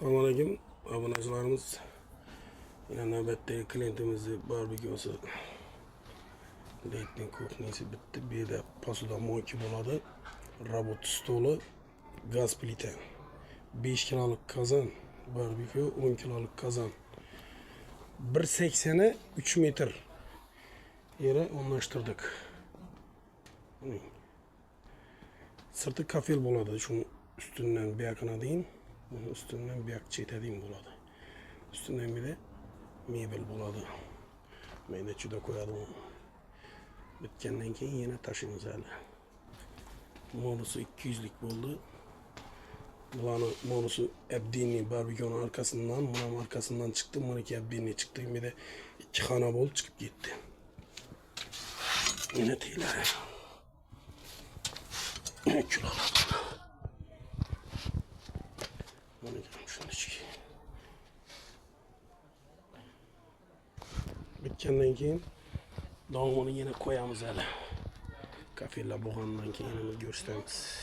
Assalomualaikum obunachilarimiz. Yana navbatdagi klientimizni barbeküsi Leytning kuxnyasi bitti. Bu yerda posudomoyka bo'ladi. Robot stoli, gaz plita. 5 kilolik qozon, barbekü 10 kilolik qozon. 1.80'e 3 metr yere onlaştırdık. Sırtı kafel bo'ladi. Şunun üstünden bir yakına deyin. Bunu üstünden bir yak çetediğim bo'ladi. Üstünden bir de mebel bo'ladi. Mayda juda ko'yadi onu. Bitgandan keyin yana tashlaymiz hali. Monusu 200'lik bo'ldi. Bularni monusu Abdini barbekünün arkasından, bunun arkasından çıktı. Bununki Abdini çıktı. Bir de 2 xona bo'lib chiqib ketdi. Yine teylari. Kilolar. Bunu gelin şunu çıkayım. Bitgandan keyin davomini yine koyamiz hali. Kafeler bo'lgandan keyin uni ko'rsatamiz.